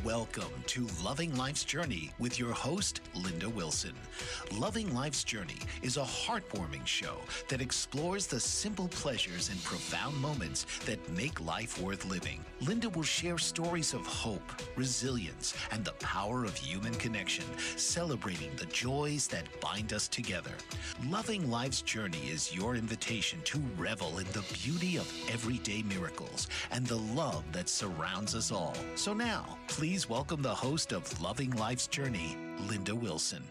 Welcome to Loving Life's Journey with your host, Linda Wilson. Loving Life's Journey is a heartwarming show that explores the simple pleasures and profound moments that make life worth living. Linda will share stories of hope, resilience, and the power of human connection, celebrating the joys that bind us together. Loving Life's Journey is your invitation to revel in the beauty of everyday miracles and the love that surrounds us all. So now, please welcome the host of Loving Life's Journey, Linda Wilson.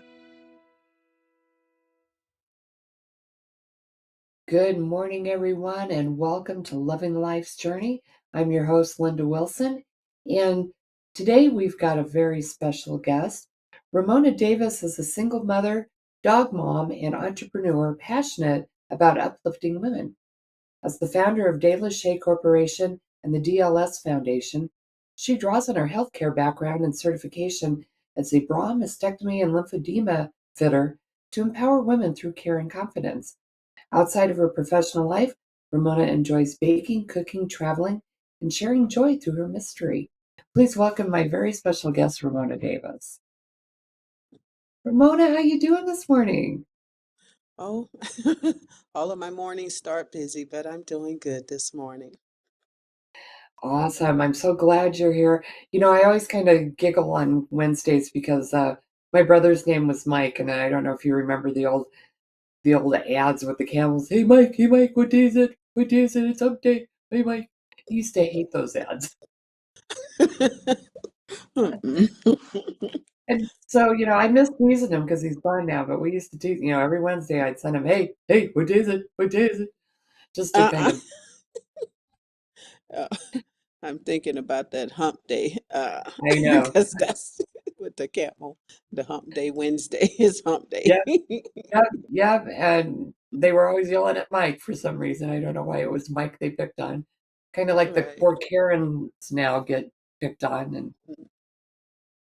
Good morning, everyone, and welcome to Loving Life's Journey. I'm your host, Linda Wilson, and today we've got a very special guest. Ramona Davis is a single mother, dog mom, and entrepreneur passionate about uplifting women. As the founder of Shey Corporation and the DLS Foundation, she draws on her healthcare background and certification as a bra, mastectomy, and lymphedema fitter to empower women through care and confidence. Outside of her professional life, Ramona enjoys baking, cooking, traveling, and sharing joy through her mystery. Please welcome my very special guest, Ramona Davis. Ramona, how you doing this morning? Oh, all of my mornings start busy, but I'm doing good this morning. Awesome. I'm so glad you're here. I always kind of giggle on Wednesdays because my brother's name was Mike, and I don't know if you remember the old ads with the camels. Hey Mike, what day is it? What day is it? It's hump day. Hey Mike. I used to hate those ads. And so, I miss teasing him because he's gone now, but we used to tease, every Wednesday I'd send him, hey, what day is it? What day is it? Just to kind Uh-uh. of, Uh, I'm thinking about that hump day, I know. because that's with the camel. The hump day Wednesday is hump day. Yep, yep. And they were always yelling at Mike for some reason. I don't know why it was Mike they picked on. Kind of like the Right. poor Karens now get picked on.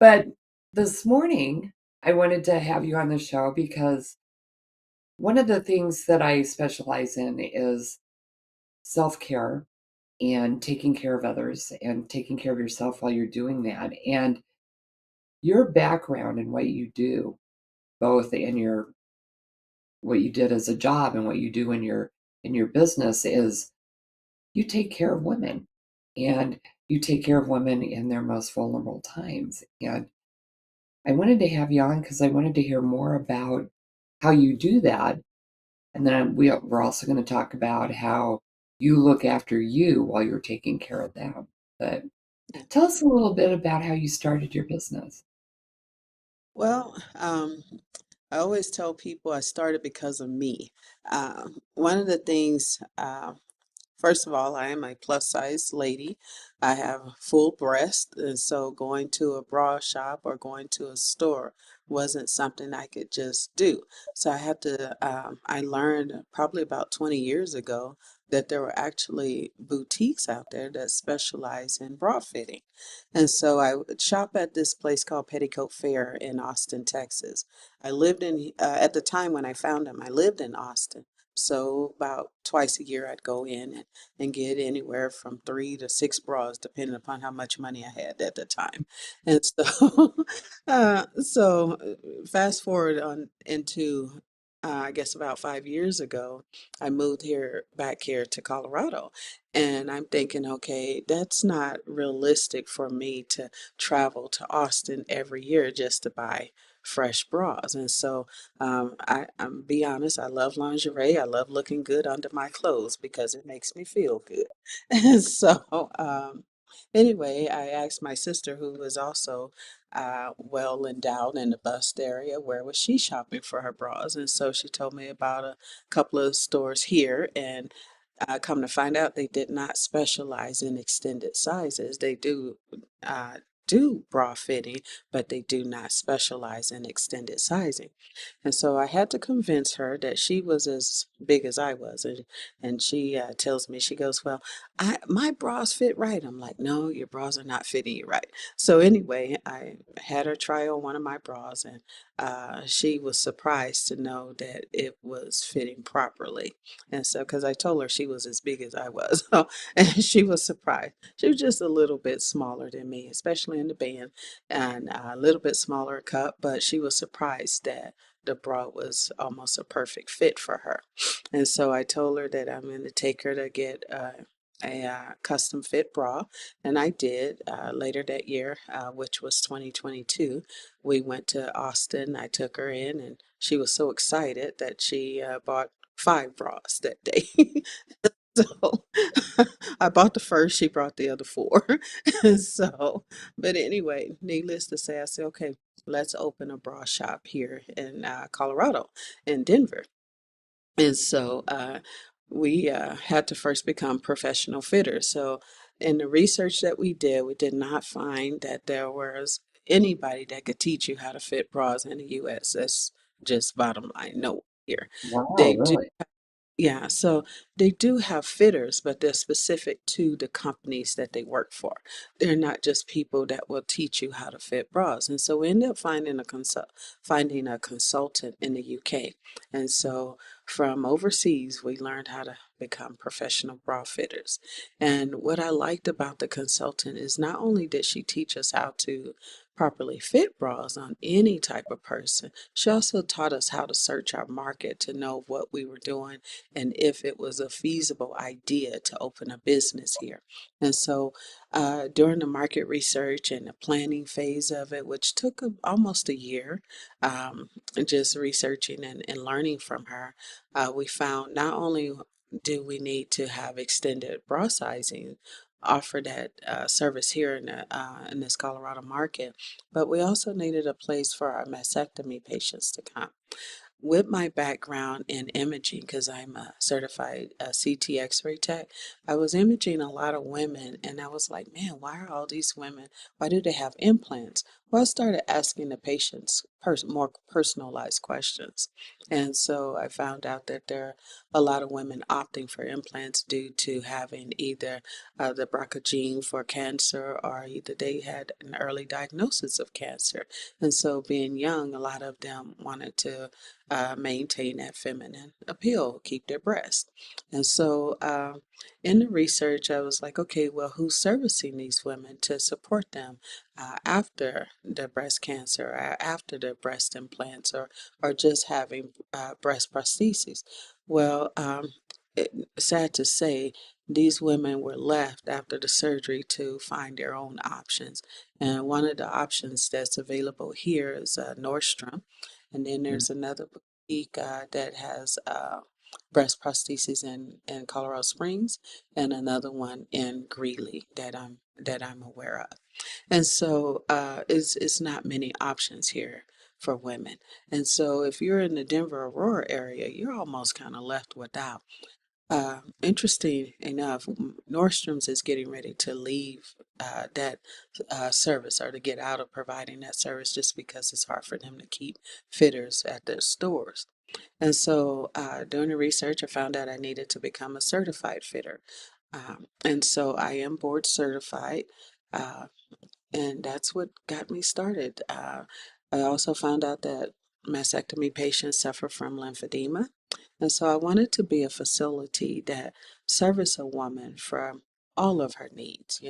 But this morning, I wanted to have you on the show because one of the things that I specialize in is self-care and taking care of others and taking care of yourself while you're doing that. And your background and what you do, both in your what you did as a job and what you do in your business, is you take care of women and you take care of women in their most vulnerable times. And I wanted to have you on because I wanted to hear more about how you do that. And then we're also going to talk about how you look after you while you're taking care of them. But tell us a little bit about how you started your business. Well, I always tell people I started because of me. One of the things, first of all, I am a plus size lady. I have full breast, and so going to a bra shop or going to a store wasn't something I could just do. So I learned probably about 20 years ago that there were actually boutiques out there that specialize in bra fitting. And so I would shop at this place called Petticoat Fair in Austin, Texas. At the time when I found them, I lived in Austin. So about twice a year, I'd go in and get anywhere from 3 to 6 bras, depending upon how much money I had at the time. And so, fast forward on into, I guess about 5 years ago, I moved back here to Colorado. And I'm thinking, okay, that's not realistic for me to travel to Austin every year just to buy fresh bras. And so I'm be honest, I love lingerie. I love looking good under my clothes because it makes me feel good. And so anyway, I asked my sister, who was also well endowed in the bust area, where was she shopping for her bras? And so she told me about a couple of stores here, and come to find out, they did not specialize in extended sizes. They do bra fitting, but they do not specialize in extended sizing. And so I had to convince her that she was as big as I was. And she tells me, she goes, well, my bras fit right. I'm like, no, your bras are not fitting you right. So anyway, I had her try on one of my bras, and she was surprised to know that it was fitting properly. And so, because I told her she was as big as I was, and she was surprised. She was just a little bit smaller than me, especially in the band and a little bit smaller cup, but she was surprised that the bra was almost a perfect fit for her. And so I told her that I'm going to take her to get a custom fit bra, and I did later that year, which was 2022. We went to Austin. I took her in, and she was so excited that she bought 5 bras that day. So I bought the first, she brought the other 4. So, but anyway, needless to say, I said, okay, let's open a bra shop here in Colorado, in Denver. And so we had to first become professional fitters. So in the research that we did not find that there was anybody that could teach you how to fit bras in the US. That's just bottom line, no here. Wow, They do really? yeah, so they do have fitters, but they're specific to the companies that they work for. They're not just people that will teach you how to fit bras. And so we ended up finding a consultant in the UK. And so from overseas, we learned how to become professional bra fitters. And what I liked about the consultant is not only did she teach us how to properly fit bras on any type of person, she also taught us how to search our market to know what we were doing and if it was a feasible idea to open a business here. And so during the market research and the planning phase of it, which took almost a year, just researching and learning from her, we found not only do we need to have extended bra sizing, offer that service here in this Colorado market, but we also needed a place for our mastectomy patients to come. With my background in imaging, because I'm a certified CT X-ray tech, I was imaging a lot of women, and I was like, man, why are all these women? Why do they have implants? Well, I started asking the patients more personalized questions, and so I found out that there are a lot of women opting for implants due to having either the BRCA gene for cancer, or either they had an early diagnosis of cancer, and so being young, a lot of them wanted to maintain that feminine appeal, keep their breast. And so in the research, I was like, okay, well, who's servicing these women to support them after their breast cancer, or after their breast implants, or just having breast prostheses? Well, sad to say, these women were left after the surgery to find their own options. And one of the options that's available here is Nordstrom. And then there's another boutique that has breast prosthesis in Colorado Springs, and another one in Greeley that I'm aware of. And so it's not many options here for women. And so if you're in the Denver Aurora area, you're almost kind of left without. Interesting enough, Nordstrom's is getting ready to leave that service, or to get out of providing that service, just because it's hard for them to keep fitters at their stores. And so during the research, I found out I needed to become a certified fitter. And so I am board certified. Uh, and that's what got me started. I also found out that mastectomy patients suffer from lymphedema, and so I wanted to be a facility that service a woman from all of her needs,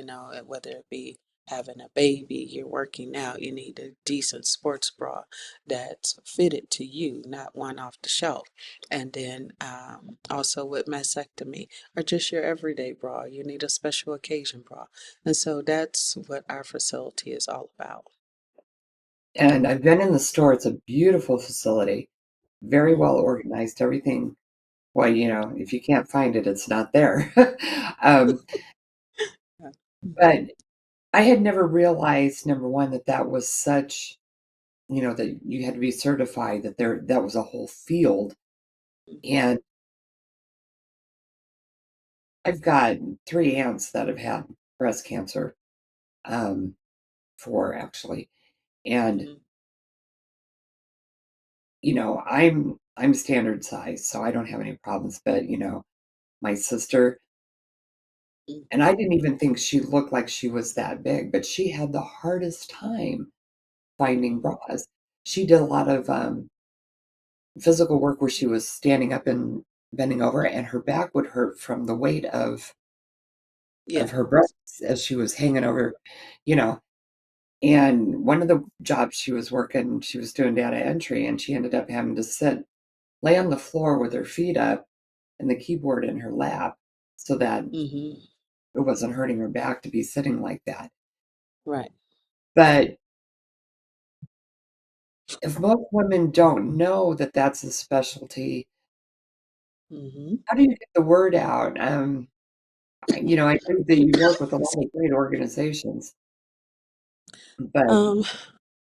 whether it be having a baby, you're working out, you need a decent sports bra that's fitted to you, not one off the shelf. And then also with mastectomy, or just your everyday bra, you need a special occasion bra. And so that's what our facility is all about. And I've been in the store. It's a beautiful facility, very Mm, well organized. Everything, well, if you can't find it, it's not there. um, yeah. but I had never realized, number one, that that was such, that you had to be certified, that was a whole field. Mhm. And I've got 3 aunts that have had breast cancer, um, 4 actually. And, Mhm. I'm standard size, so I don't have any problems. But, my sister, and I Mhm. didn't even think she looked like she was that big, but she had the hardest time finding Mhm. bras. She did a lot of physical work where she was standing up and bending over, and her back would hurt from the weight of Yeah. her breasts as she was hanging over, you know. And one of the jobs she was working, she was doing data entry, and she ended up having to lay on the floor with her feet up and the keyboard in her lap so that Mm-hmm. it wasn't hurting her back to be sitting like that. Right. But if most women don't know that that's a specialty, Mm-hmm. how do you get the word out? I think that you work with a lot of great organizations, but Um,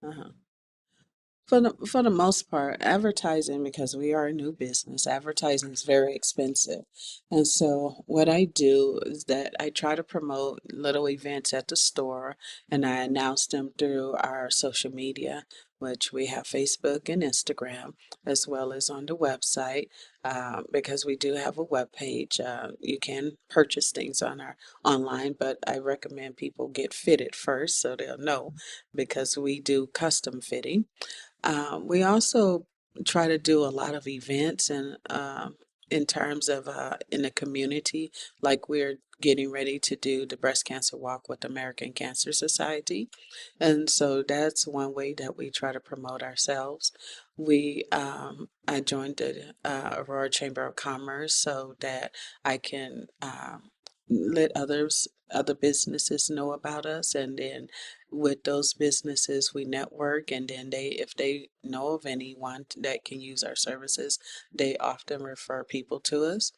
uh-huh. For the most part, advertising, because we are a new business, advertising is very expensive. And so what I do is that I try to promote little events at the store, and I announce them through our social media, which we have Facebook and Instagram, as well as on the website, because we do have a web page. You can purchase things on our online, but I recommend people get fitted first so they'll know, because we do custom fitting. We also try to do a lot of events and in terms of in the community, like we're getting ready to do the breast cancer walk with the American Cancer Society, and so that's one way that we try to promote ourselves. I joined the Aurora Chamber of Commerce so that I can let other businesses know about us, and then with those businesses we network, and then if they know of anyone that can use our services, they often refer people to us.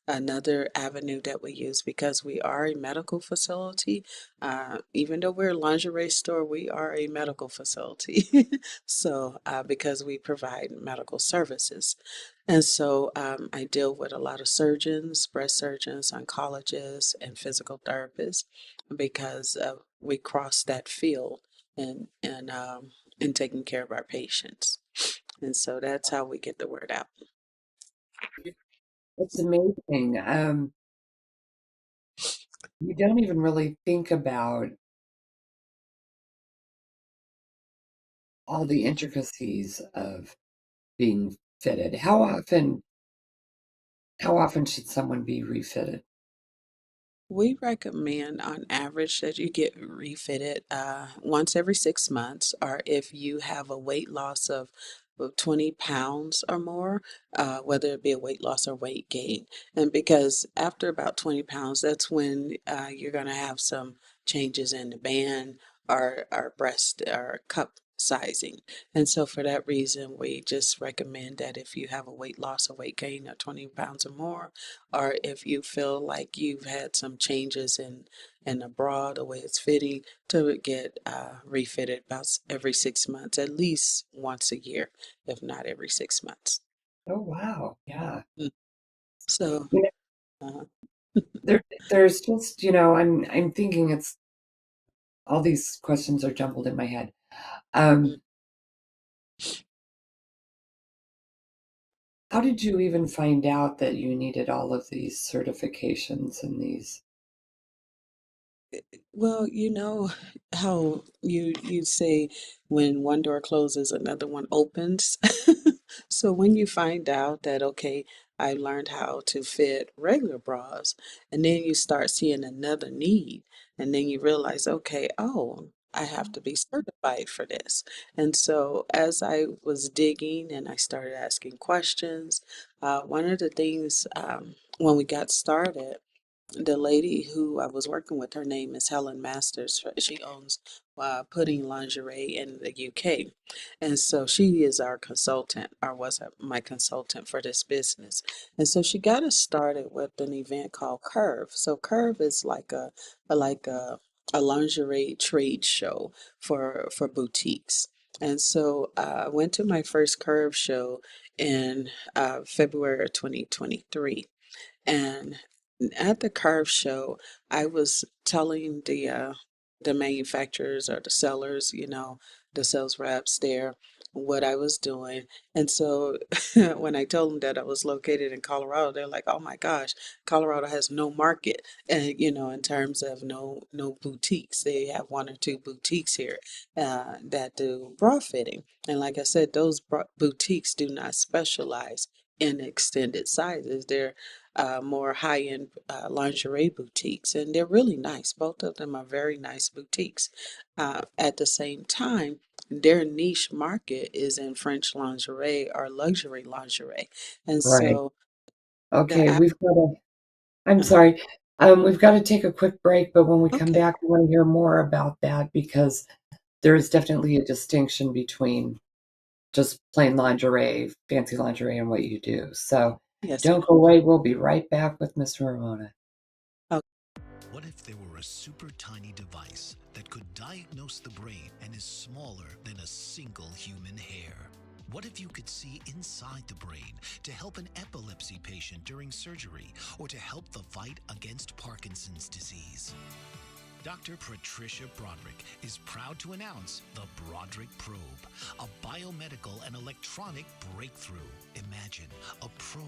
Another avenue that we use, because we are a medical facility, even though we're a lingerie store, we are a medical facility. So because we provide medical services, and so I deal with a lot of surgeons, breast surgeons, oncologists, and physical therapists, because we cross that field in taking care of our patients. And so that's how we get the word out. it's amazing. You don't even really think about all the intricacies of being fitted. How often should someone be refitted? We recommend on average that you get refitted once every 6 months, or if you have a weight loss of 20 pounds or more, whether it be a weight loss or weight gain. And because after about 20 pounds, that's when you're going to have some changes in the band or breast or cup sizing. And so for that reason, we just recommend that if you have a weight loss or weight gain of 20 pounds or more, or if you feel like you've had some changes in the bra, the way it's fitting, to get refitted about every 6 months, at least once a year, if not every 6 months. Oh, wow. Yeah. Mm. So, You know, uh, there's just, I'm thinking it's all these questions are jumbled in my head. mm. Um, how did you even find out that you needed all of these certifications and these? Well, you know how you say when one door closes, another one opens. So when you find out that, okay, I learned how to fit regular bras, and then you start seeing another need, and then you realize, okay, oh, I have to be certified for this. And so as I was digging and I started asking questions, one of the things when we got started, the lady who I was working with, her name is Helen Masters. She owns Pudding Lingerie in the UK. And so she is our consultant, or was my consultant for this business. And so she got us started with an event called Curve. So Curve is like a lingerie trade show for boutiques. And so I went to my first Curve show in February of 2023. And at the Curve Show, I was telling the manufacturers or the sellers, the sales reps there, what I was doing. And so when I told them that I was located in Colorado, they're like, "Oh my gosh, Colorado has no market, and in terms of no boutiques. They have one or two boutiques here that do bra fitting. And like I said, those boutiques do not specialize in extended sizes. They're more high-end lingerie boutiques, and they're really nice. Both of them are very nice boutiques. At the same time, their niche market is in French lingerie or luxury lingerie. And Right. so the Okay, app, I'm uh-huh. sorry. We've got to take a quick break, but when we come Okay. back, we want to hear more about that because there is definitely a distinction between just plain lingerie, fancy lingerie, and what you do. So Yes, don't ma'am. go away. We'll be right back with Miss Ramona. Oh, What if there were a super tiny device that could diagnose the brain and is smaller than a single human hair? What if you could see inside the brain to help an epilepsy patient during surgery or to help the fight against Parkinson's disease? Dr. Patricia Broderick is proud to announce the Broderick Probe, a biomedical and electronic breakthrough. Imagine a probe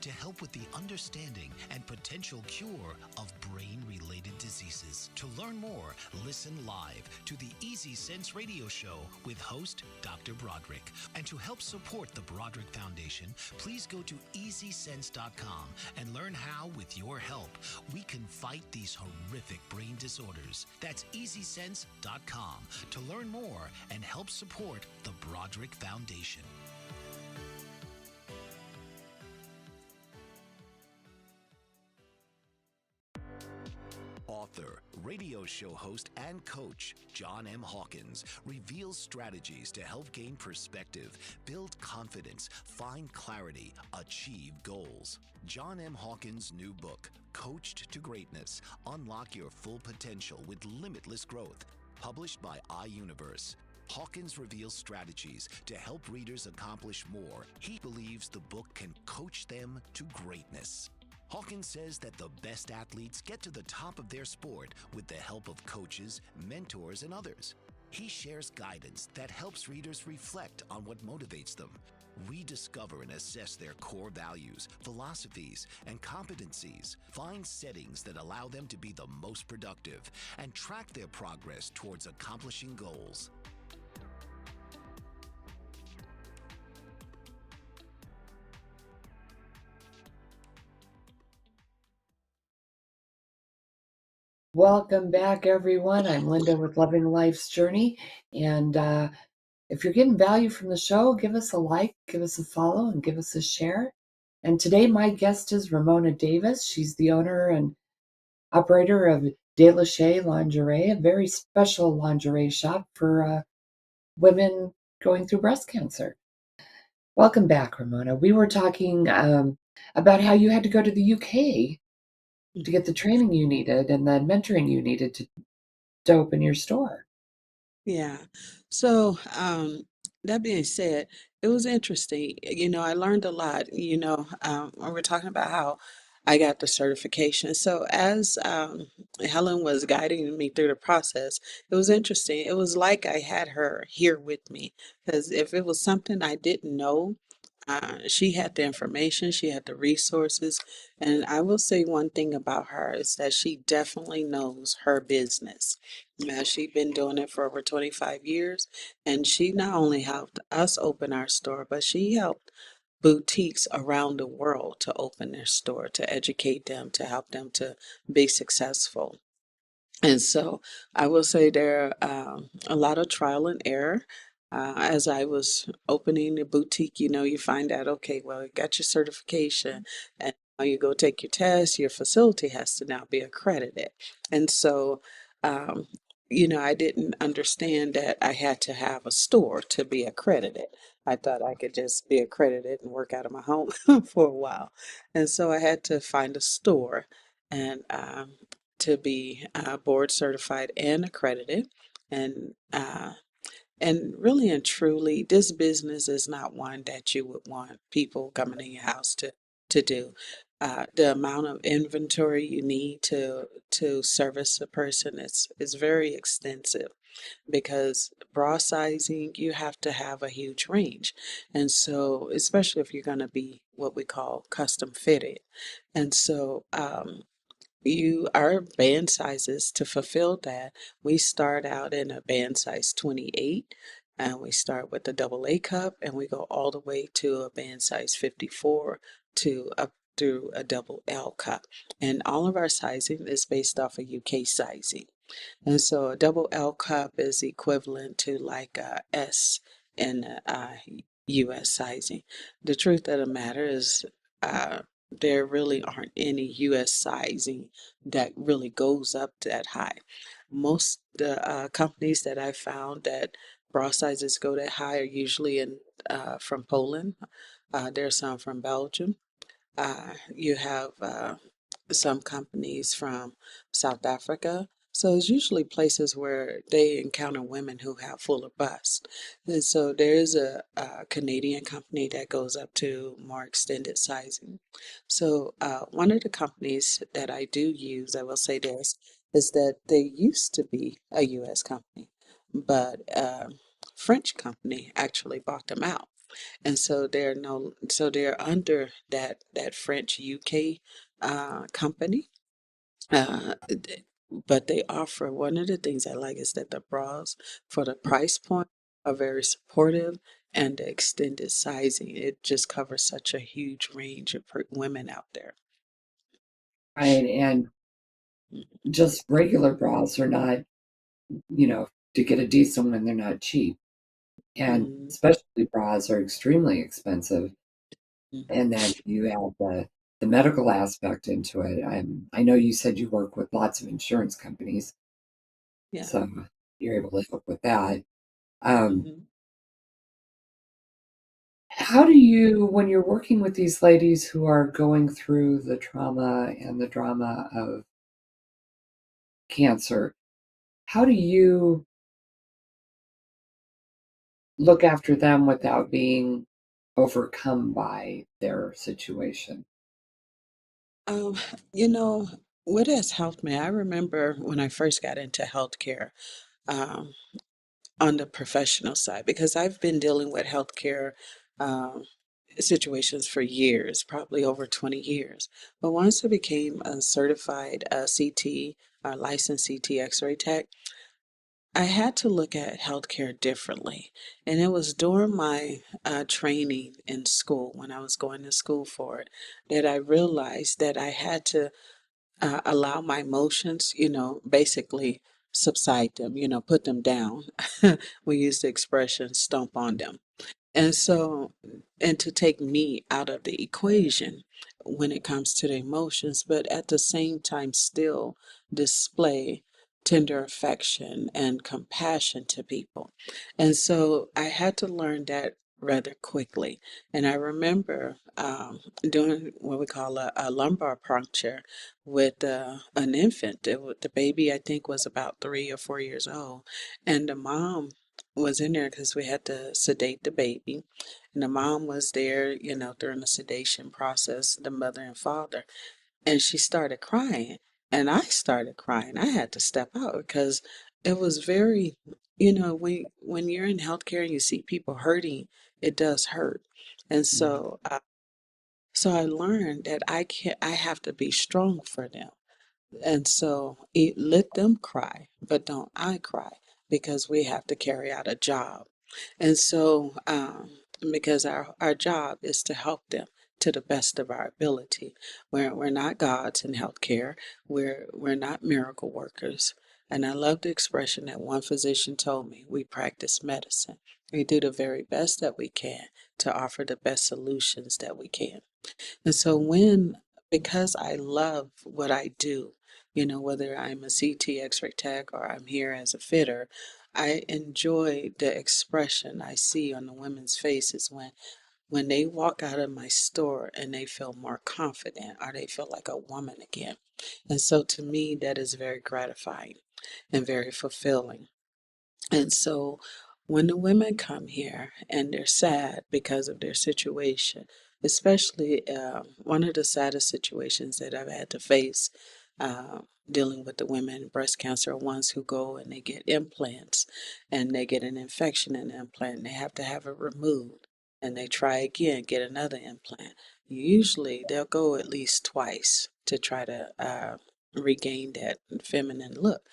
to help with the understanding and potential cure of brain-related diseases. To learn more, listen live to the Easy Sense radio show with host Dr. Broderick. And to help support the Broderick Foundation, please go to easysense.com and learn how, with your help, we can fight these horrific brain disorders. That's easysense.com to learn more and help support the Broderick Foundation. Author, radio show host, and coach John M. Hawkins reveals strategies to help gain perspective, build confidence, find clarity, achieve goals. John M. Hawkins' new book, Coached to Greatness: Unlock Your Full Potential with Limitless Growth, published by iUniverse. Hawkins reveals strategies to help readers accomplish more. He believes the book can coach them to greatness. Hawkins says that the best athletes get to the top of their sport with the help of coaches, mentors, and others. He shares guidance that helps readers reflect on what motivates them, rediscover and assess their core values, philosophies, and competencies, find settings that allow them to be the most productive, and track their progress towards accomplishing goals. Welcome back, everyone. I'm Linda with Loving Life's Journey. And if you're getting value from the show, give us a like, give us a follow, and give us a share. And today, my guest is Ramona Davis. She's the owner and operator of DLS Lingerie, a very special lingerie shop for women going through breast cancer. Welcome back, Ramona. We were talking about how you had to go to the UK to get the training you needed and the mentoring you needed to open your store. yeah. So, that being said, it was interesting. I learned a lot. When we're talking about how I got the certification. So, as Helen was guiding me through the process, it was interesting. It was like I had her here with me because if it was something I didn't know, she had the information, she had the resources. And I will say one thing about her is that she definitely knows her business. She's been doing it for over 25 years, and she not only helped us open our store, but she helped boutiques around the world to open their store, to educate them, to help them to be successful. And so I will say there a lot of trial and error. As I was opening the boutique, you find out, okay, well, you got your certification, and now you go take your test, your facility has to now be accredited. And so, um, I didn't understand that I had to have a store to be accredited. I thought I could just be accredited and work out of my home for a while. And so I had to find a store. And to be board certified and accredited. And really and truly, this business is not one that you would want people coming in your house to do. The amount of inventory you need to service a person is very extensive because bra sizing, you have to have a huge range. And so, especially if you're going to be what we call custom fitted. And so, our band sizes to fulfill that, we start out in a band size 28, and we start with the double A cup and we go all the way to a band size 54 to up through a double L cup. And all of our sizing is based off of UK sizing. And so a double L cup is equivalent to like a S in US sizing. The truth of the matter is, uh, there really aren't any US sizing that really goes up that high. Most the companies that I found that bra sizes go that high are usually in from Poland. There's some from Belgium. You have some companies from South Africa. So it's usually places where they encounter women who have fuller busts. And so there is a Canadian company that goes up to more extended sizing. So one of the companies that I do use, I will say this, is that they used to be a U.S. company, but a French company actually bought them out. And so they're under that French UK company. But they offer, one of the things I like is that the bras for the price point are very supportive, and the extended sizing, it just covers such a huge range of women out there. Right. And just regular bras are not, you know, to get a decent one, they're not cheap. And Mm-hmm. specialty bras are extremely expensive. And Mm-hmm. then you add the medical aspect into it. I know you said you work with lots of insurance companies, Yeah. so you're able to help with that. Um, Mm-hmm. how do you, when you're working with these ladies who are going through the trauma and the drama of cancer, how do you look after them without being overcome by their situation? Um, you know, what has helped me, I remember when I first got into healthcare, um, on the professional side, because I've been dealing with healthcare um, situations for years, probably over 20 years. But once I became a certified CT, licensed CT X-ray tech, I had to look at healthcare differently. And it was during my training in school, when I was going to school for it, that I realized that I had to allow my emotions, basically subside them, put them down. We use the expression stomp on them. And so, and to take me out of the equation when it comes to the emotions, but at the same time, still display tender affection and compassion to people. And so I had to learn that rather quickly. And I remember doing what we call a lumbar puncture with an infant. The baby, I think, was about 3 or 4 years old. And the mom was in there because we had to sedate the baby. And the mom was there, during the sedation process, the mother and father. And she started crying. And I started crying. I had to step out because it was very, when you're in healthcare and you see people hurting, it does hurt. And Yeah. so I learned that I have to be strong for them. And so let them cry, but don't I cry, because we have to carry out a job. And so, because our job is to help them to the best of our ability. We're not gods in healthcare. We're not miracle workers. And I love the expression that one physician told me: we practice medicine. We do the very best that we can to offer the best solutions that we can. And so because I love what I do, whether I'm a CT X-ray tech or I'm here as a fitter, I enjoy the expression I see on the women's faces when they walk out of my store and they feel more confident, or they feel like a woman again. And so to me, that is very gratifying and very fulfilling. And so when the women come here and they're sad because of their situation, especially one of the saddest situations that I've had to face uh, dealing with the women breast cancer are ones who go and they get implants, and they get an infection in the implant and they have to have it removed, and they try again, get another implant. Usually they'll go at least twice to try to regain that feminine look.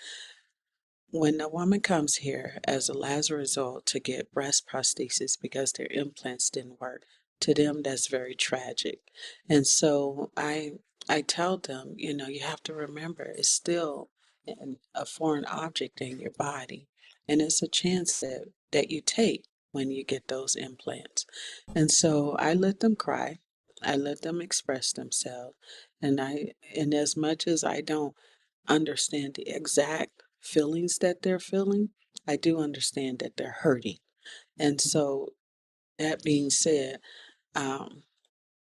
when a woman comes here as a last result to get breast prosthesis because their implants didn't work, to them that's very tragic. And so I tell them, you have to remember it's still a foreign object in your body, and it's a chance that you take when you get those implants. And so I let them cry, I let them express themselves, and as much as I don't understand the exact feelings that they're feeling, I do understand that they're hurting. And so, that being said, um,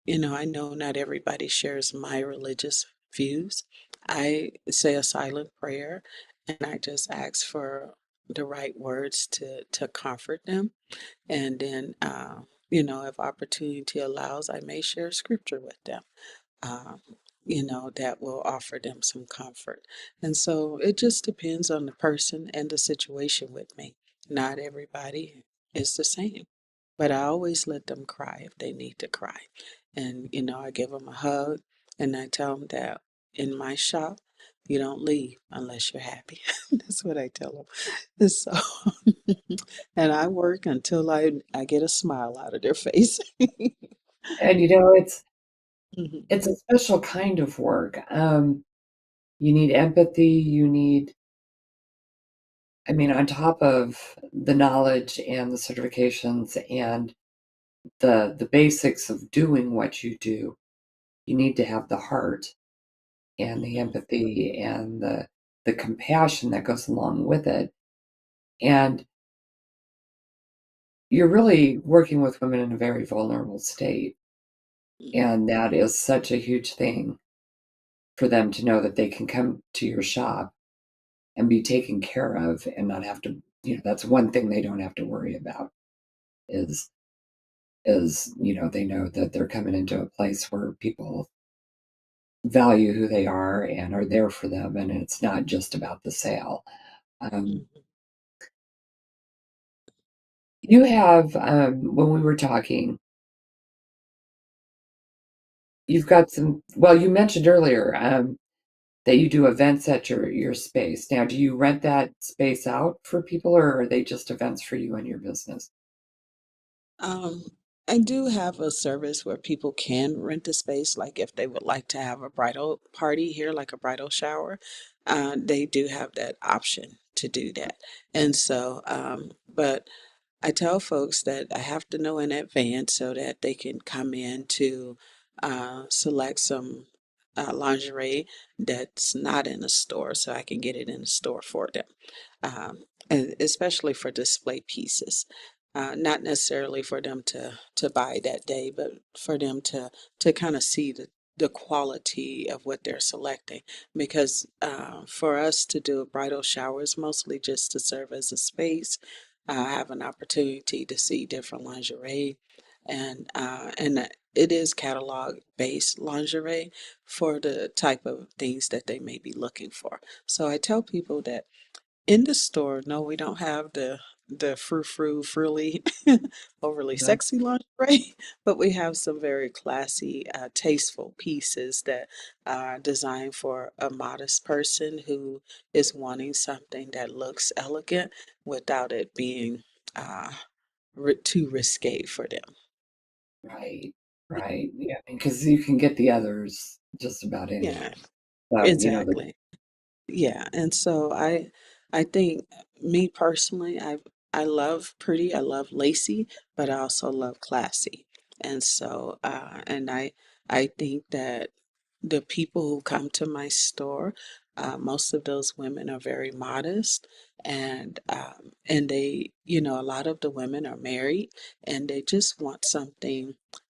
I know not everybody shares my religious views. I say a silent prayer and I just ask for the right words to comfort them. And then, if opportunity allows, I may share scripture with them, um, that will offer them some comfort. And so it just depends on the person and the situation with me. Not everybody is the same, but I always let them cry if they need to cry. And, I give them a hug and I tell them that in my shop, you don't leave unless you're happy. That's what I tell them. And so, and I work until I get a smile out of their face. And Mhm, it's a special kind of work. You need empathy, I mean, on top of the knowledge and the certifications and the basics of doing what you do, you need to have the heart and the mhm, empathy and the compassion that goes along with it. And you're really working with women in a very vulnerable state. mhm, And that is such a huge thing for them to know that they can come to your shop and be taken care of and not have to, that's one thing they don't have to worry about is they know that they're coming into a place where people value who they are and are there for them, and it's not just about the sale. Um, mhm. you have, when we were talking, you've got some. Well, you mentioned earlier that you do events at your space. Now, do you rent that space out for people, or are they just events for you and your business? Um, I do have a service where people can rent a space, like if they would like to have a bridal party here, like a bridal shower, they do have that option to do that. And so, but I tell folks that I have to know in advance so that they can come in to select some lingerie that's not in a store, so I can get it in the store for them, and especially for display pieces. Not necessarily for them to buy that day, but for them to kind of see the quality of what they're selecting. Because for us to do a bridal shower is mostly just to serve as a space, have an opportunity to see different lingerie, and it is catalog based lingerie for the type of things that they may be looking for. So I tell people that in the store, no, we don't have the frou-frou frilly overly Uh, sexy lingerie, but we have some very classy, tasteful pieces that are designed for a modest person who is wanting something that looks elegant without it being uh, too risque for them. right, right, yeah, because you can get the others just about Yeah, anywhere. So, exactly. Yeah, and so I think me personally, I love pretty, I love lacy, but I also love classy. And so I think that the people who come to my store, most of those women are very modest, and they, a lot of the women are married and they just want something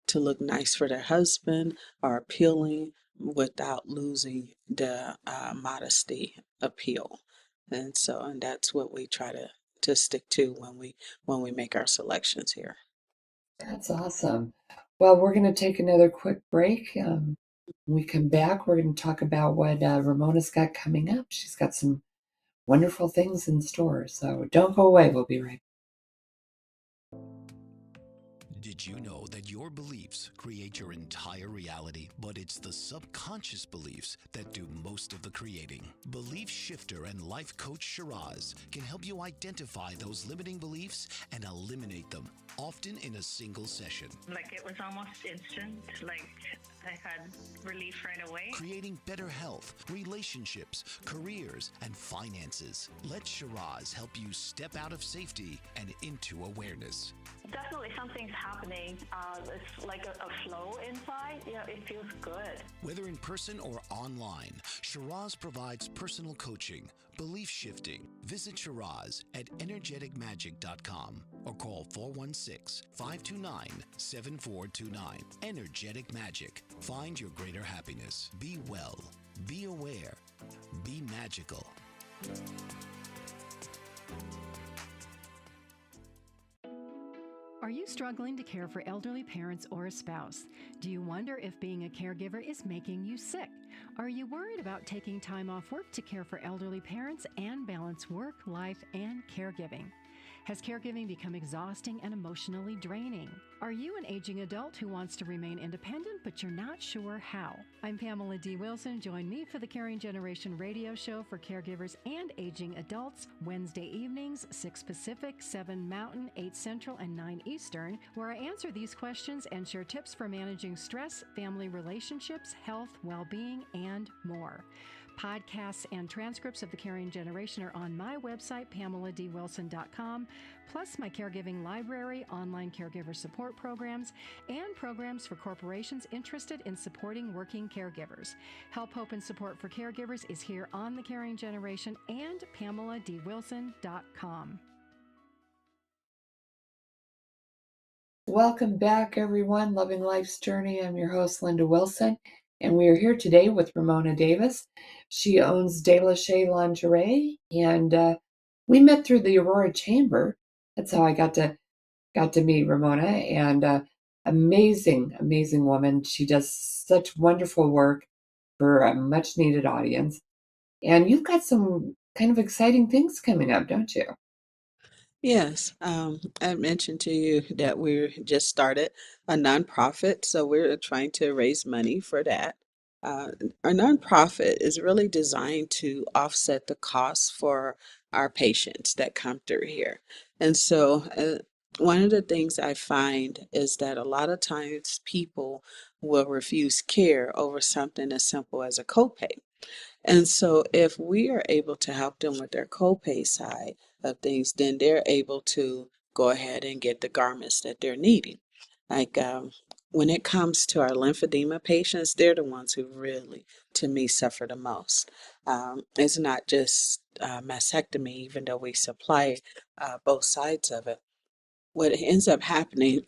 to look nice for their husband or appealing without losing the modesty appeal. And so, and that's what we try to stick to when we make our selections here. that's awesome. Well, we're going to take another quick break. When we come back, we're going to talk about what Ramona's got coming up. She's got some wonderful things in store. So don't go away. We'll be right back. Did you know that your beliefs create your entire reality, but it's the subconscious beliefs that do most of the creating? Belief shifter and life coach Shiraz can help you identify those limiting beliefs and eliminate them, often in a single session. Like, it was almost instant. Like, I had relief right away. Creating better health, relationships, careers, and finances. Let Shiraz help you step out of safety and into awareness. Definitely something's happening. It's like a flow inside. It feels good. Whether in person or online, Shiraz provides personal coaching, belief shifting. Visit Shiraz at energeticmagic.com or call 416-529-7429. Energetic Magic. Find your greater happiness. Be well. Be aware. Be magical. Are you struggling to care for elderly parents or a spouse? Do you wonder if being a caregiver is making you sick? Are you worried about taking time off work to care for elderly parents and balance work, life, and caregiving? Has caregiving become exhausting and emotionally draining? Are you an aging adult who wants to remain independent, but you're not sure how? I'm Pamela D. Wilson. Join me for the Caring Generation radio show for caregivers and aging adults, Wednesday evenings, 6 Pacific, 7 Mountain, 8 Central, and 9 Eastern, where I answer these questions and share tips for managing stress, family relationships, health, well-being, and more. Podcasts and transcripts of The Caring Generation are on my website, PamelaDWilson.com, plus my caregiving library, online caregiver support programs, and programs for corporations interested in supporting working caregivers. Help, hope, and support for caregivers is here on The Caring Generation and PamelaDWilson.com. Welcome back, everyone. Loving Life's Journey. I'm your host, Linda Wilson, and we are here today with Ramona Davis. She owns DLS Lingerie, and we met through the Aurora Chamber. That's how I got to meet Ramona, and amazing woman. She does such wonderful work for a much needed audience. And you've got some kind of exciting things coming up, don't you? Yes, I mentioned to you that we're just started a nonprofit, so we're trying to raise money for that. Uh, our nonprofit is really designed to offset the costs for our patients that come through here. And so, one of the things I find is that a lot of times people will refuse care over something as simple as a copay. And so if we are able to help them with their copay side of things, then they're able to go ahead and get the garments that they're needing. Like when it comes to our lymphedema patients, they're the ones who really, to me, suffer the most. It's not just mastectomy, even though we supply both sides of it. What ends up happening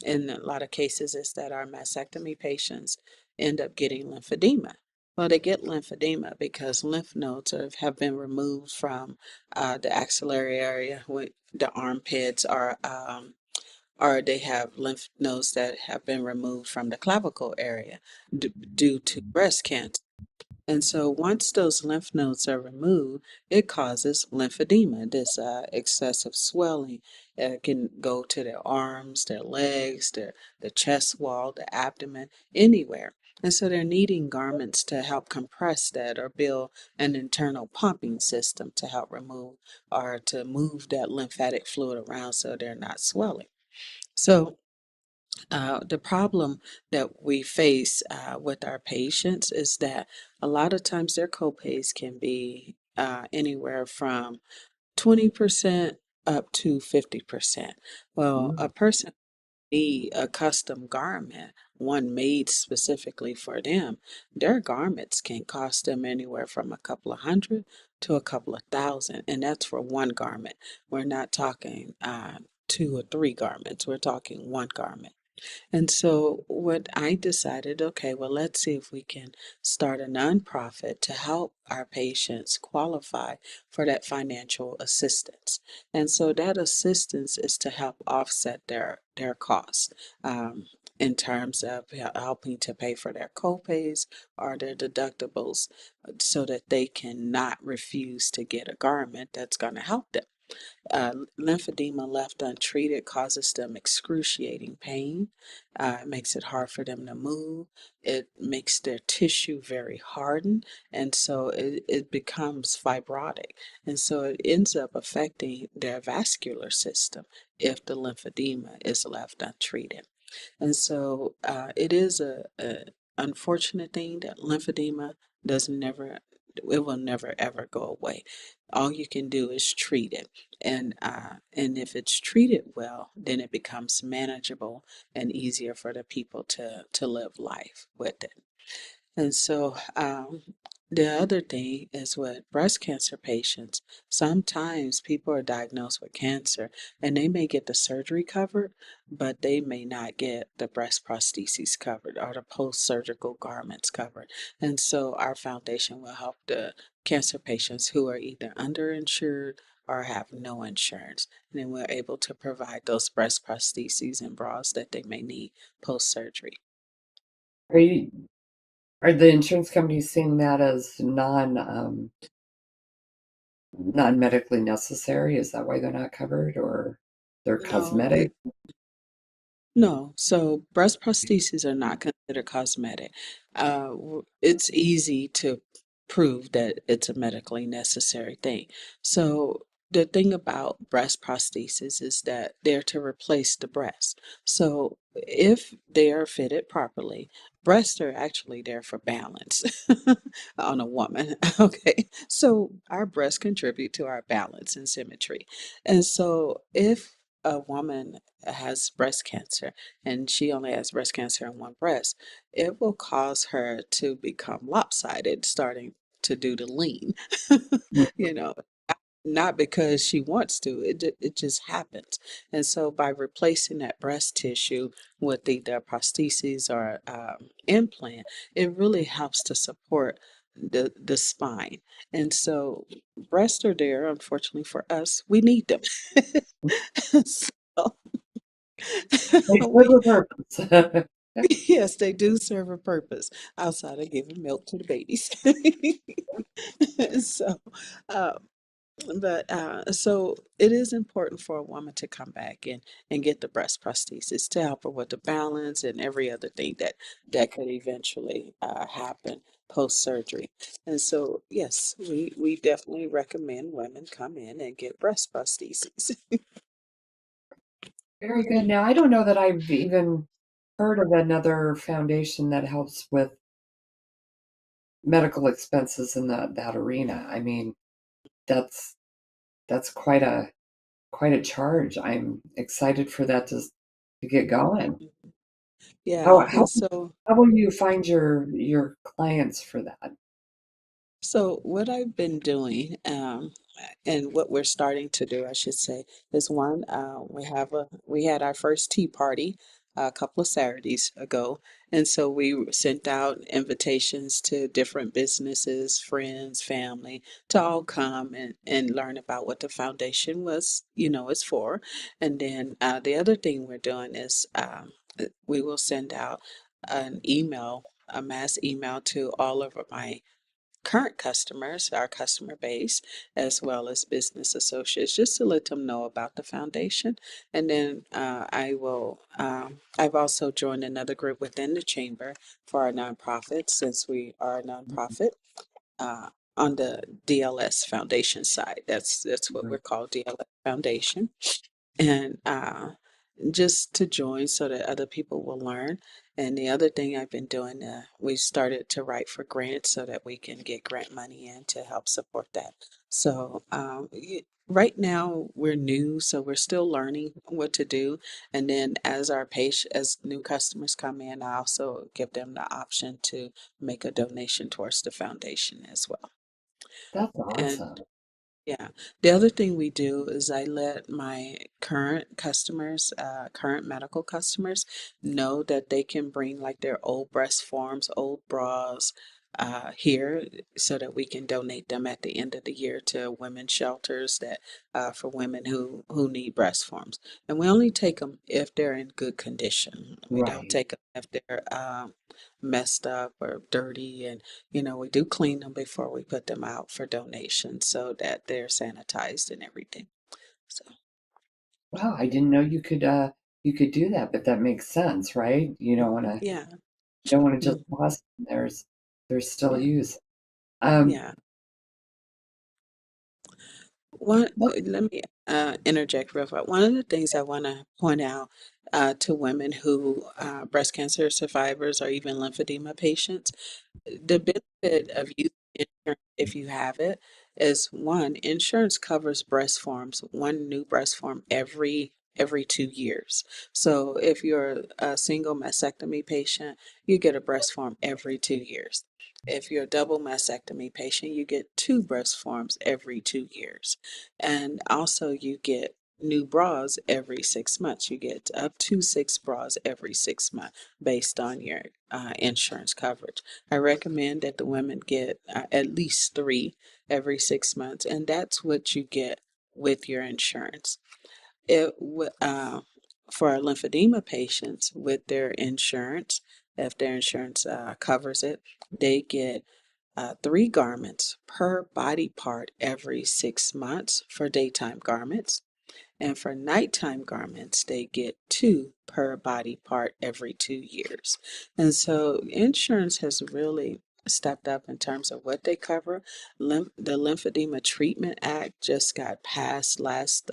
in a lot of cases is that our mastectomy patients end up getting lymphedema. Well, they get lymphedema because lymph nodes have been removed from the axillary area, with the armpits, or they have lymph nodes that have been removed from the clavicle area due to breast cancer. And so once those lymph nodes are removed, it causes lymphedema, this excessive swelling. It can go to their arms, their legs, the chest wall, the abdomen, anywhere. And so they're needing garments to help compress that or build an internal pumping system to help remove or to move that lymphatic fluid around so they're not swelling. So the problem that we face with our patients is that a lot of times their copays can be anywhere from 20% up to 50%. Well, a person need a custom garment, one made specifically for them. Their garments can cost them anywhere from a couple of hundred to a couple of thousand, and that's for one garment. We're not talking 2 or 3 garments. We're talking one garment. And so what I decided, okay, well, let's see if we can start a nonprofit to help our patients qualify for that financial assistance. And so that assistance is to help offset their costs. In terms of helping to pay for their copays or their deductibles so that they cannot refuse to get a garment that's going to help them. Lymphedema left untreated causes them excruciating pain. It makes it hard for them to move. It makes their tissue very hardened, and so it becomes fibrotic. And so it ends up affecting their vascular system if the lymphedema is left untreated. And so it is a unfortunate thing that lymphedema does never, it will never ever go away. All you can do is treat it, and if it's treated well, then it becomes manageable and easier for the people to live life with it. And so the other thing is with breast cancer patients, sometimes people are diagnosed with cancer and they may get the surgery covered, but they may not get the breast prostheses covered or the post surgical garments covered. And so our foundation will help the cancer patients who are either underinsured or have no insurance. And then we're able to provide those breast prostheses and bras that they may need post surgery. Are you are the insurance companies seeing that as non medically necessary? Is that why they're not covered, or they're No, cosmetic? no, so breast prostheses are not considered cosmetic. It's easy to prove that it's a medically necessary thing. So the thing about breast prostheses is that they're to replace the breast. So if they are fitted properly, breasts are actually there for balance on a woman. Okay, so our breasts contribute to our balance and symmetry. And so if a woman has breast cancer and she only has breast cancer in one breast, it will cause her to become lopsided, starting to do the lean. You know, not because she wants to, it just happens. And so by replacing that breast tissue with either prostheses or implant, it really helps to support the spine. And so breasts are there, unfortunately for us, we need them. So They serve we a purpose. yes, they do serve a purpose outside of giving milk to the babies. So, uh, so it is important for a woman to come back and get the breast prosthesis to help her with the balance and every other thing that could eventually happen post surgery. And so, yes, we definitely recommend women come in and get breast prostheses. Very good. Now, I don't know that I've even heard of another foundation that helps with medical expenses in that arena. I mean, that's that's quite a charge. I'm excited for that to get going. How Yeah, how and so how will you find your clients for that? So what I've been doing, and what we're starting to do, I should say, is one, we had our first tea party a couple of Saturdays ago, and so we sent out invitations to different businesses, friends, family, to all come and learn about what the foundation was, is for. And then the other thing we're doing is we will send out an email, a mass email to all of my current customers, our customer base, as well as business associates, just to let them know about the foundation. And then I've also joined another group within the chamber for our nonprofit, since we are a nonprofit. On the DLS Foundation side, that's what we're called, DLS Foundation, and just to join so that other people will learn. And the other thing I've been doing, we started to write for grants so that we can get grant money in to help support that. So right now we're new, so we're still learning what to do. And then as new customers come in, I also give them the option to make a donation towards the foundation as well. That's And awesome. yeah. The other thing we do is I let my current customers, current medical customers, know that they can bring like their old breast forms, old bras, here, so that we can donate them at the end of the year to women's shelters that for women who need breast forms. And we only take them if they're in good condition. We don't Right. take them if they're messed up or dirty, and we do clean them before we put them out for donation so that they're sanitized and everything. So Wow, I didn't know you could do that, but that makes sense, right? yeah, You don't want to just mm, toss them. There's still yeah, use. Um, yeah. One, what let me interject real quick. One of the things I want to point out to women who breast cancer survivors or even lymphedema patients, the benefit of using insurance, if you have it, is one, insurance covers breast forms, one new breast form every 2 years. So if you're a single mastectomy patient, you get a breast form every 2 years. If you're a double mastectomy patient, you get two breast forms every 2 years. And also you get new bras every 6 months. You get up to six bras every 6 months based on your insurance coverage. I recommend that the women get at least three every 6 months, and that's what you get with your insurance. For our lymphedema patients with their insurance, if their insurance covers it, they get three garments per body part every 6 months for daytime garments. And for nighttime garments, they get two per body part every 2 years. And so insurance has really stepped up in terms of what they cover. The Lymphedema Treatment Act just got passed last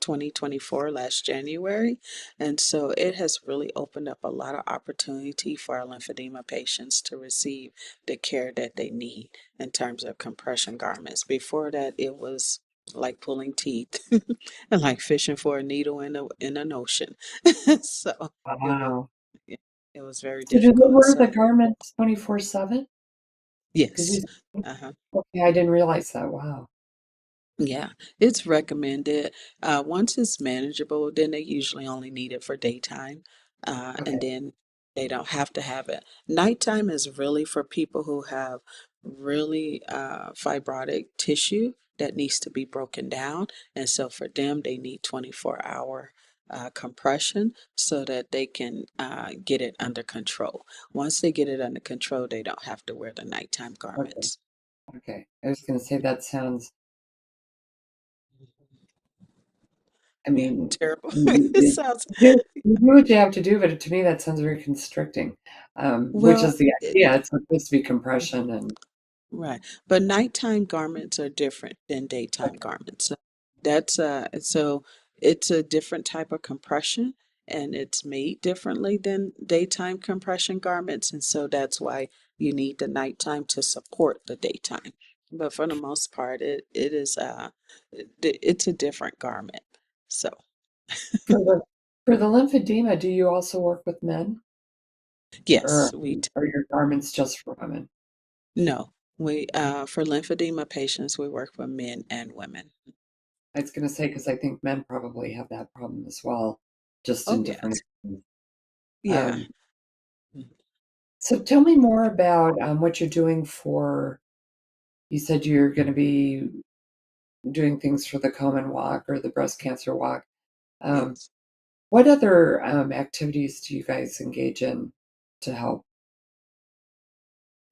2024, last January. And so it has really opened up a lot of opportunity for our lymphedema patients to receive the care that they need in terms of compression garments. Before that, it was like pulling teeth and like fishing for a needle in an ocean. So it was wow. yeah, it was very So do they difficult. wear the So garments 24/7? Because you yes. said, Uh-huh. okay, I didn't realize that. Wow. Yeah, it's recommended. Once it's manageable, then they usually only need it for daytime, Okay. and then they don't have to have it. Nighttime is really for people who have really fibrotic tissue that needs to be broken down, and so for them, they need 24-hour compression so that they can get it under control. Once they get it under control, they don't have to wear the nighttime Okay. garments. Okay. I was going to say that sounds, I Yeah, mean, terrible. It you sounds. you do what you have to do, but to me, that sounds very constricting, which Well, is the it, idea. It's supposed to be compression and right. But nighttime garments are different than daytime okay. garments. So it's a different type of compression and it's made differently than daytime compression garments. And so that's why you need the nighttime to support the daytime. But for the most part, it's a different garment. So For the lymphedema, do you also work with men, or yes, are your garments just for women? no, we for lymphedema patients, we work with men and women. I was going to say because I think men probably have that problem as well, just Oh in different. yes. Yeah. Um, so tell me more about what you're doing for. You said you're going to be doing things for the Komen Walk or the breast cancer walk. Um, Yes. what other activities do you guys engage in to help?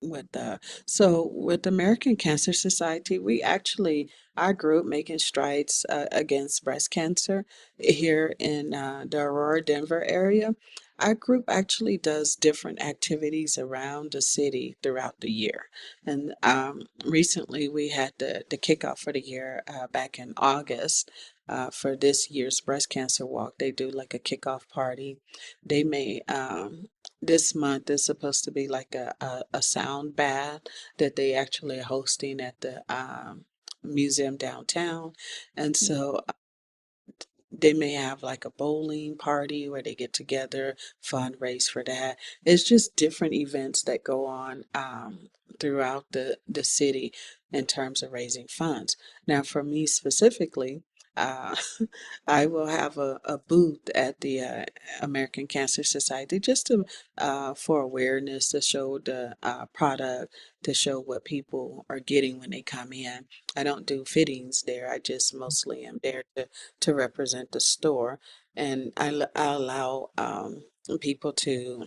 With the American Cancer Society, we actually our group making strides against breast cancer here in the Aurora, Denver area. Our group actually does different activities around the city throughout the year. And recently we had the kickoff for the year back in August. For this year's breast cancer walk, they do like a kickoff party. They may this month is supposed to be like a sound bath that they actually are hosting at the museum downtown. And so they may have like a bowling party where they get together, fundraise for that. It's just different events that go on throughout the city in terms of raising funds. Now, for me specifically, uh, I will have a booth at the American Cancer Society just to for awareness to show the product, to show what people are getting when they come in. I don't do fittings there. I just mostly am there to represent the store, and I allow people to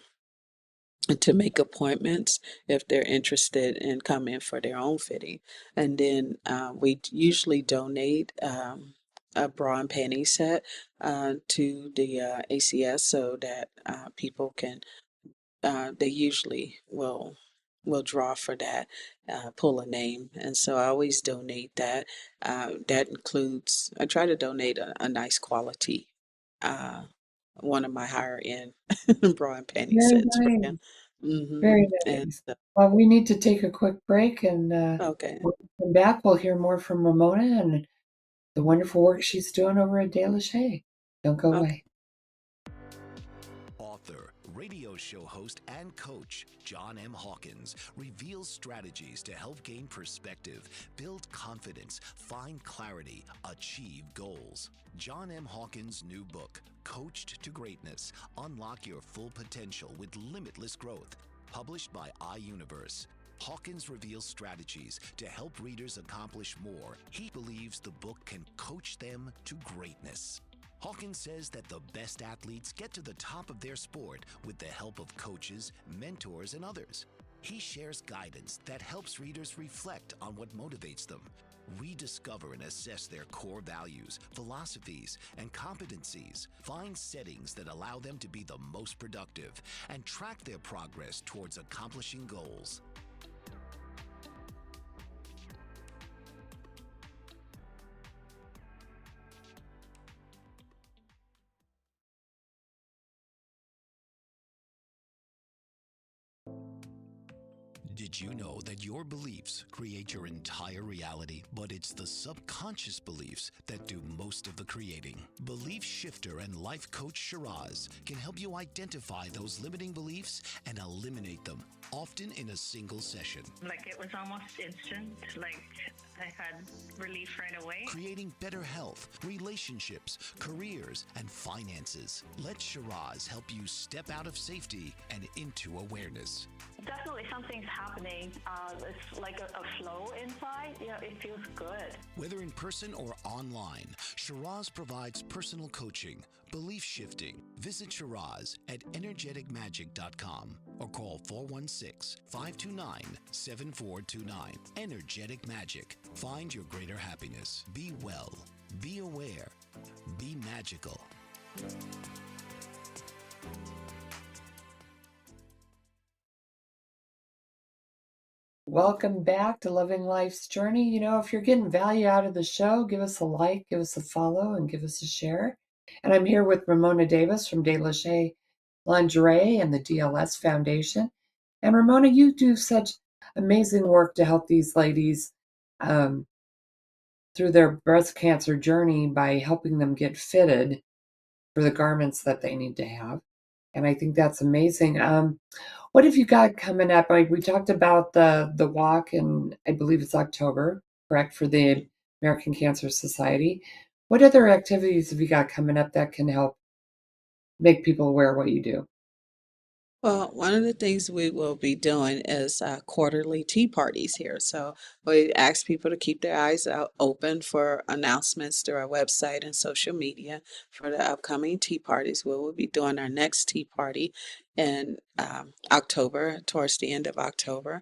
make appointments if they're interested in coming for their own fitting, and then we usually donate. a bra and panty set to the ACS so that people can they usually will draw for that, pull a name, and so I always donate that. That includes I try to donate a nice quality, uh, one of my higher end bra and panty Very sets for them. nice. Very And nice. Well, we need to take a quick break, and okay, when we come back, we'll hear more from Ramona and the wonderful work she's doing over at DLS. Don't go okay. away. Author, radio show host, and coach John M. Hawkins reveals strategies to help gain perspective, build confidence, find clarity, achieve goals. John M. Hawkins' new book, Coached to Greatness: Unlock Your Full Potential with Limitless Growth, published by iUniverse. Hawkins reveals strategies to help readers accomplish more. He believes the book can coach them to greatness. Hawkins says that the best athletes get to the top of their sport with the help of coaches, mentors, and others. He shares guidance that helps readers reflect on what motivates them, rediscover and assess their core values, philosophies, and competencies, find settings that allow them to be the most productive, and track their progress towards accomplishing goals. Did you know that your beliefs create your entire reality, but it's the subconscious beliefs that do most of the creating? Belief shifter and life coach Shiraz can help you identify those limiting beliefs and eliminate them, often in a single session. Like it was almost instant, like I had relief right away. Creating better health, relationships, careers, and finances. Let Shiraz help you step out of safety and into awareness. Definitely something's happening. It's like a flow inside. It feels good. Whether in person or online, Shiraz provides personal coaching, belief shifting. Visit Shiraz at energeticmagic.com or call 416-529-7429. Energetic Magic. Find your greater happiness. Be well. Be aware. Be magical. Welcome back to Loving Life's Journey. If you're getting value out of the show, give us a like, give us a follow, and give us a share. And I'm here with Ramona Davis from DLS Lingerie and the DLS Foundation. And Ramona, you do such amazing work to help these ladies through their breast cancer journey by helping them get fitted for the garments that they need to have. And I think that's amazing. What have you got coming up? We talked about the walk, and I believe it's October, correct, for the American Cancer Society. What other activities have you got coming up that can help make people aware of what you do? Well, one of the things we will be doing is quarterly tea parties here. So we ask people to keep their eyes out open for announcements through our website and social media for the upcoming tea parties. We will be doing our next tea party in October, towards the end of October.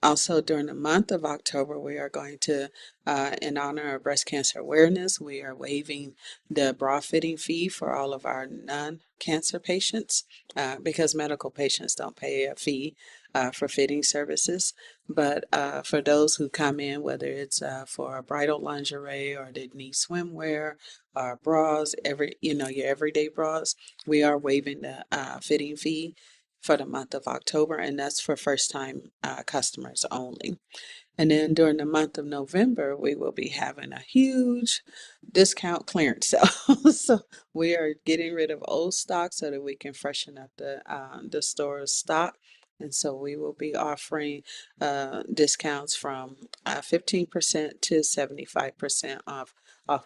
Also, during the month of October, we are going to, in honor of breast cancer awareness, we are waiving the bra fitting fee for all of our non-cancer patients because medical patients don't pay a fee for fitting services. But for those who come in, whether it's for a bridal lingerie or they need swimwear or bras, your everyday bras, we are waiving the fitting fee for the month of October, and that's for first-time customers only. And then during the month of November, we will be having a huge discount clearance sale. So we are getting rid of old stock so that we can freshen up the store's stock. And so we will be offering discounts from 15% to 75% off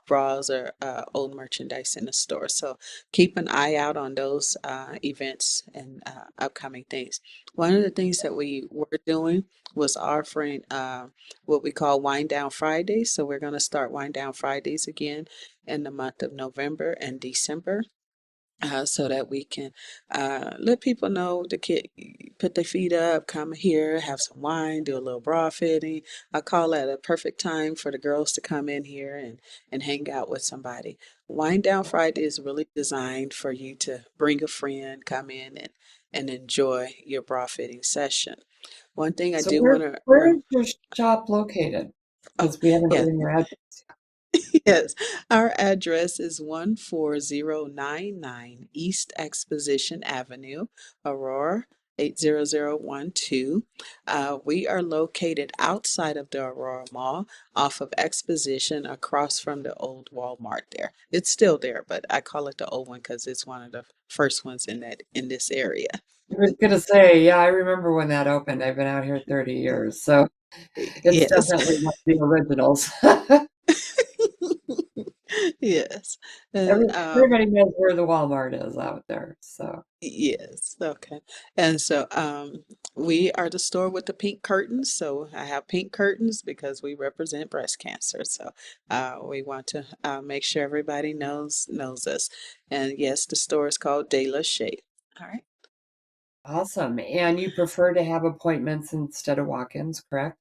bras or old merchandise in the store. So keep an eye out on those events and upcoming things. One of the things that we were doing was offering what we call Wind Down Fridays. So we're going to start Wind Down Fridays again in the month of November and December. so that we can let people know the kid put their feet up, come here, have some wine, do a little bra fitting. I call that a perfect time for the girls to come in here and hang out with somebody. Wind Down Friday is really designed for you to bring a friend, come in and enjoy your bra fitting session. One thing I So do where want to where is your shop located? oh Because we haven't yeah. given your address. Yes, our address is 14099 East Exposition Avenue, Aurora 80012. We are located outside of the Aurora Mall off of Exposition across from the old Walmart there. It's still there, but I call it the old one because it's one of the first ones in this area. I was gonna say, yeah, I remember when that opened. I've been out here 30 years, so it's Yes. definitely one of the originals. Yes. And Everybody knows where the Walmart is out there. So yes, okay. And so we are the store with the pink curtains. So I have pink curtains because we represent breast cancer. So we want to make sure everybody knows us. And yes, the store is called DLS Shey. All right. awesome. And you prefer to have appointments instead of walk-ins, correct?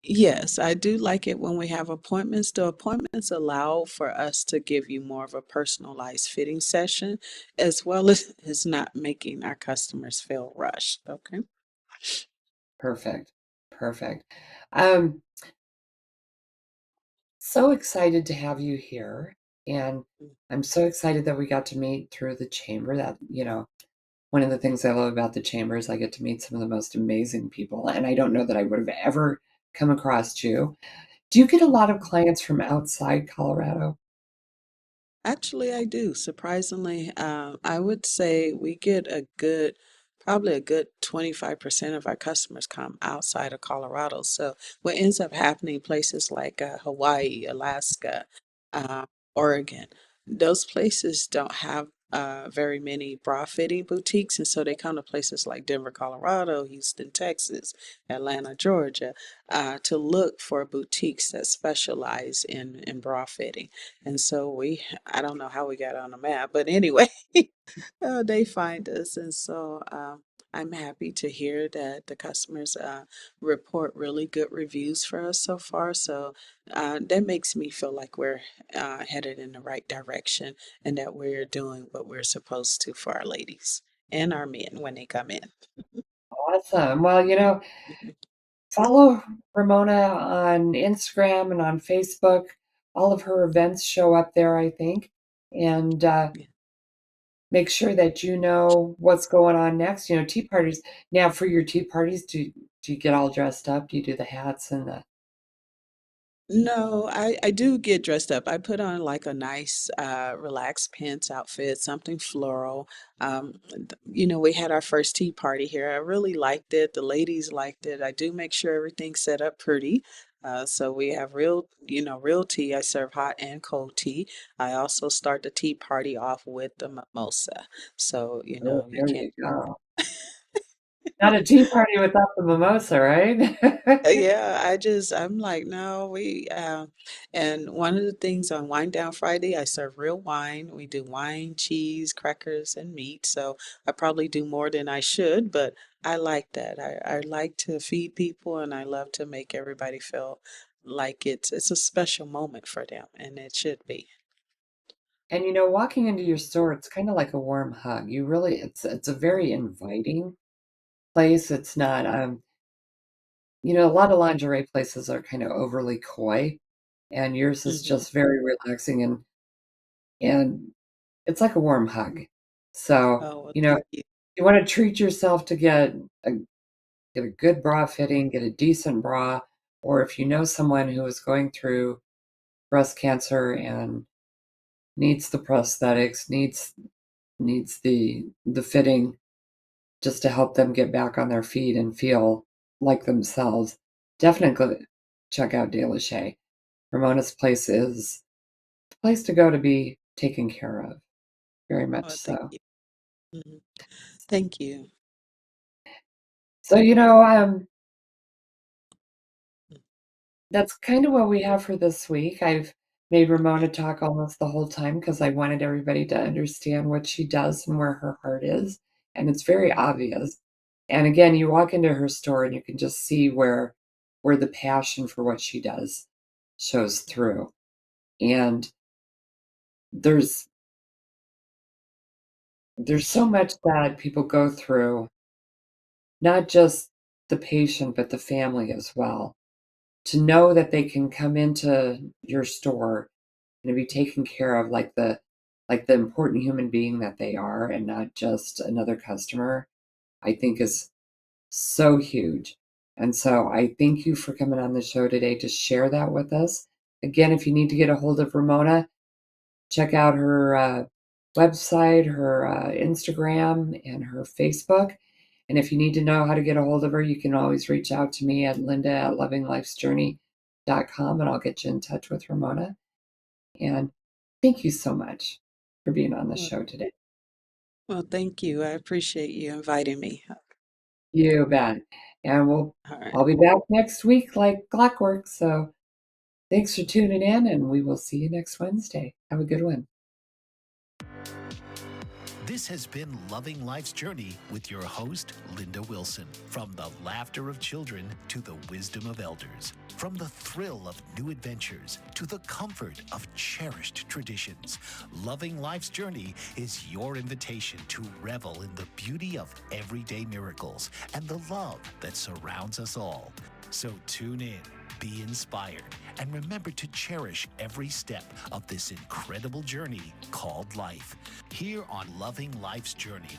Yes, I do like it when we have appointments. The appointments allow for us to give you more of a personalized fitting session, as well as not making our customers feel rushed. Okay. Perfect. Perfect. Um, so excited to have you here. And I'm so excited that we got to meet through the chamber. One of the things I love about the chamber is I get to meet some of the most amazing people. And I don't know that I would have ever come across you. Do you get a lot of clients from outside Colorado? Actually, I do. Surprisingly, I would say we get probably a good 25% of our customers come outside of Colorado. So what ends up happening, places like Hawaii, Alaska, uh, Oregon, those places don't have very many bra fitting boutiques, and so they come to places like Denver, Colorado, Houston, Texas, Atlanta, Georgia, to look for boutiques that specialize in bra fitting. And so I don't know how we got on the map, but anyway, they find us. And so I'm happy to hear that the customers report really good reviews for us so far. So that makes me feel like we're headed in the right direction and that we're doing what we're supposed to for our ladies and our men when they come in. Awesome. Well, follow Ramona on Instagram and on Facebook. All of her events show up there, I think. And Yeah. make sure that you know what's going on next. Tea parties. Now, for your tea parties, do you get all dressed up? Do you do the hats and the No, I do get dressed up. I put on like a nice, relaxed pants outfit, something floral. We had our first tea party here. I really liked it. The ladies liked it. I do make sure everything's set up pretty. So we have real tea. I serve hot and cold tea. I also start the tea party off with the mimosa. So, oh, you there can't. you go. Not a tea party without the mimosa, right? Yeah, I'm like, no, and one of the things on Wine Down Friday, I serve real wine. We do wine, cheese, crackers, and meat. So I probably do more than I should, but I like that. I like to feed people and I love to make everybody feel like it's a special moment for them, and it should be. And walking into your store, it's kind of like a warm hug. It's a very inviting place. It's not a lot of lingerie places are kind of overly coy, and yours is Hmm. just very relaxing and it's like a warm hug. So, Oh, well, thank you. you want to treat yourself to a get a good bra fitting, get a decent bra, or if you know someone who is going through breast cancer and needs the prosthetics, needs the fitting just to help them get back on their feet and feel like themselves, definitely check out De La Shey. Ramona's place is the place to go to be taken care of, very much Oh, thank so. you. Hmm. Thank you. So, that's kind of what we have for this week. made Ramona talk almost the whole time because I wanted everybody to understand what she does and where her heart is, and it's very obvious. And again, you walk into her store and you can just see where the passion for what she does shows through. And there's so much that people go through, not just the patient, but the family as well. To know that they can come into your store and be taken care of like the important human being that they are and not just another customer, I think is so huge. And so I thank you for coming on the show today to share that with us. Again, if you need to get a hold of Ramona, check out her website, her Instagram, and her Facebook. And if you need to know how to get a hold of her, you can always reach out to me at linda@lovinglifesjourney.com and I'll get you in touch with Ramona. And thank you so much for being on the Well, show today. well, thank you. I appreciate you inviting me. You bet. And All right. I'll be back next week like clockwork. So thanks for tuning in and we will see you next Wednesday. Have a good one. This has been Loving Life's Journey with your host, Linda Wilson. From the laughter of children to the wisdom of elders, from the thrill of new adventures to the comfort of cherished traditions, Loving Life's Journey is your invitation to revel in the beauty of everyday miracles and the love that surrounds us all. So tune in, be inspired, and remember to cherish every step of this incredible journey called life. Here on Loving Life's Journey.